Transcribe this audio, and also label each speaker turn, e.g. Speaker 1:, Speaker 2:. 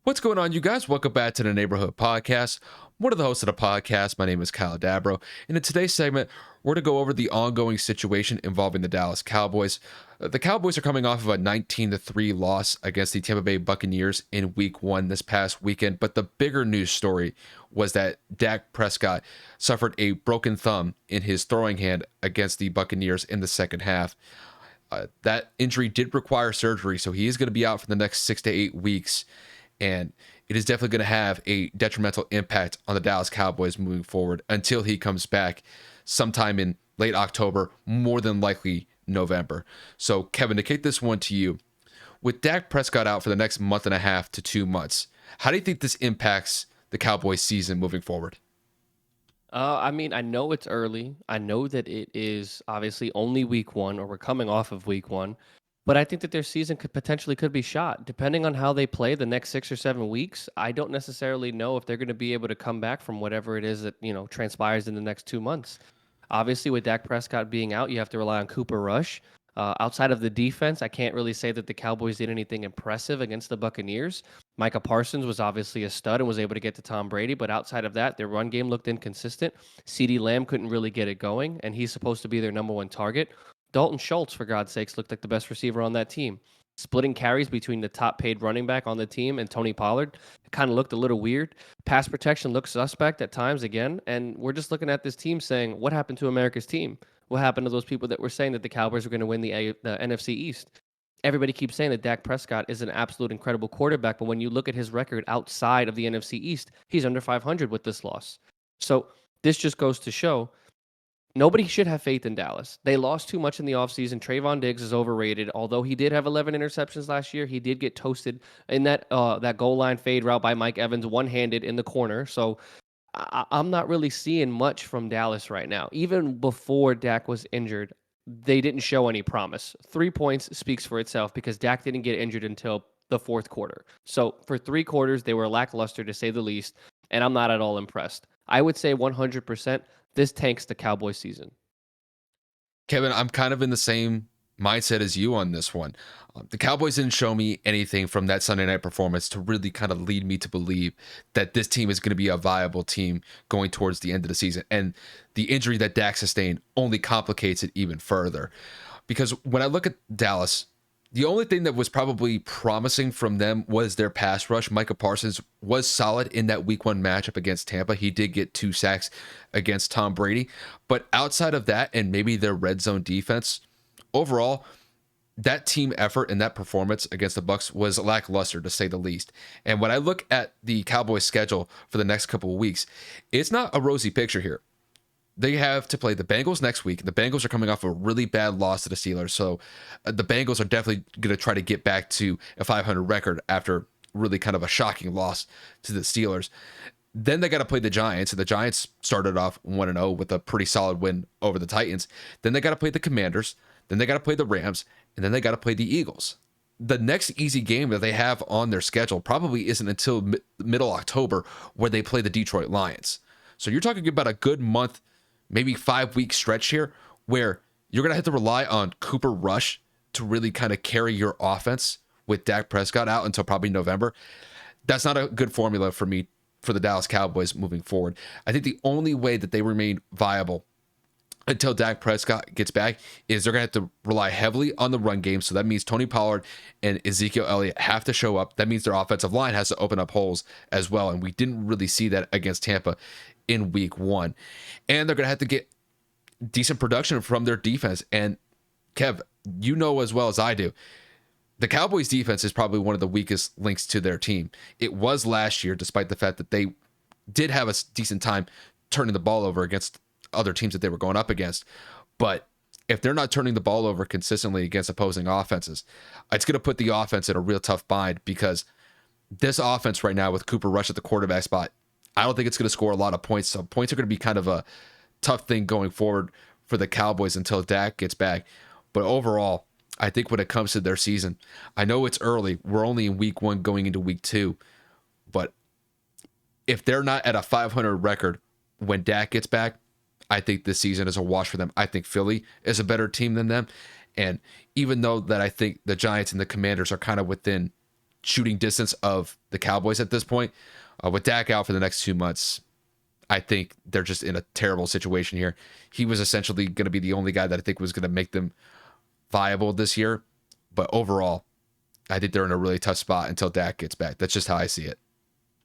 Speaker 1: What's going on, you guys? Welcome back to the Neighborhood Podcast. One of the hosts of the podcast. My name is Kyle Dabro. And in today's segment, we're going to go over the ongoing situation involving the Dallas Cowboys. The Cowboys are coming off of a 19-3 loss against the Tampa Bay Buccaneers in Week 1 this past weekend. But the bigger news story was that Dak Prescott suffered a broken thumb in his throwing hand against the Buccaneers in the second half. That injury did require surgery, so he is going to be out for the next 6 to 8 weeks. And it is definitely going to have a detrimental impact on the Dallas Cowboys moving forward until he comes back sometime in late October, more than likely November. So, Kevin, to kick this one to you, with Dak Prescott out for the next month and a half to 2 months, how do you think this impacts the Cowboys season moving forward?
Speaker 2: I know it's early. I know that it is obviously only week one, or we're coming off of week one. But I think that their season could be shot depending on how they play the next 6 or 7 weeks. I don't necessarily know if they're going to be able to come back from whatever it is that transpires in the next 2 months. Obviously, with Dak Prescott being out, you have to rely on Cooper Rush. Outside of the defense, I can't really say that the Cowboys did anything impressive against the Buccaneers. Micah Parsons was obviously a stud and was able to get to Tom Brady, but outside of that, their run game looked inconsistent. CeeDee Lamb couldn't really get it going, and he's supposed to be their number one target. Dalton Schultz, for God's sakes, looked like the best receiver on that team. Splitting carries between the top paid running back on the team and Tony Pollard, it kind of looked a little weird. Pass protection looked suspect at times again, and we're just looking at this team saying, what happened to America's team? What happened to those people that were saying that the Cowboys were going to win the NFC East? Everybody keeps saying that Dak Prescott is an absolute incredible quarterback, but when you look at his record outside of the NFC East, he's under 500 with this loss. So this just goes to show nobody should have faith in Dallas. They lost too much in the offseason. Trayvon Diggs is overrated. Although he did have 11 interceptions last year, he did get toasted in that goal line fade route by Mike Evans, one-handed in the corner. So I'm not really seeing much from Dallas right now. Even before Dak was injured, they didn't show any promise. 3 points speaks for itself because Dak didn't get injured until the fourth quarter. So for 3 quarters, they were lackluster to say the least, and I'm not at all impressed. I would say 100% this tanks the Cowboys season.
Speaker 1: Kevin, I'm kind of in the same mindset as you on this one. The Cowboys didn't show me anything from that Sunday night performance to really kind of lead me to believe that this team is going to be a viable team going towards the end of the season. And the injury that Dak sustained only complicates it even further. Because when I look at Dallas, the only thing that was probably promising from them was their pass rush. Micah Parsons was solid in that week 1 matchup against Tampa. He did get 2 sacks against Tom Brady. But outside of that and maybe their red zone defense, overall, that team effort and that performance against the Bucs was lackluster, to say the least. And when I look at the Cowboys schedule for the next couple of weeks, it's not a rosy picture here. They have to play the Bengals next week. The Bengals are coming off a really bad loss to the Steelers. So the Bengals are definitely going to try to get back to a 500 record after really kind of a shocking loss to the Steelers. Then they got to play the Giants, and the Giants started off 1-0 with a pretty solid win over the Titans. Then they got to play the Commanders. Then they got to play the Rams, and then they got to play the Eagles. The next easy game that they have on their schedule probably isn't until middle October, where they play the Detroit Lions. So you're talking about a good month, maybe 5-week stretch here where you're going to have to rely on Cooper Rush to really kind of carry your offense with Dak Prescott out until probably November. That's not a good formula for me for the Dallas Cowboys moving forward. I think the only way that they remain viable until Dak Prescott gets back is they're going to have to rely heavily on the run game. So that means Tony Pollard and Ezekiel Elliott have to show up. That means their offensive line has to open up holes as well. And we didn't really see that against Tampa in week 1. And they're going to have to get decent production from their defense. And Kev, you know as well as I do, the Cowboys defense is probably one of the weakest links to their team. It was last year, despite the fact that they did have a decent time turning the ball over against other teams that they were going up against. But if they're not turning the ball over consistently against opposing offenses, it's going to put the offense in a real tough bind, because this offense right now with Cooper Rush at the quarterback spot, I don't think it's going to score a lot of points. So points are going to be kind of a tough thing going forward for the Cowboys until Dak gets back. But overall, I think when it comes to their season, I know it's early. We're only in week 1 going into week 2. But if they're not at a 500 record when Dak gets back, I think this season is a wash for them. I think Philly is a better team than them. And even though that I think the Giants and the Commanders are kind of within shooting distance of the Cowboys at this point. With Dak out for the next 2 months, I think they're just in a terrible situation here. He was essentially going to be the only guy that I think was going to make them viable this year. But overall, I think they're in a really tough spot until Dak gets back. That's just how I see it.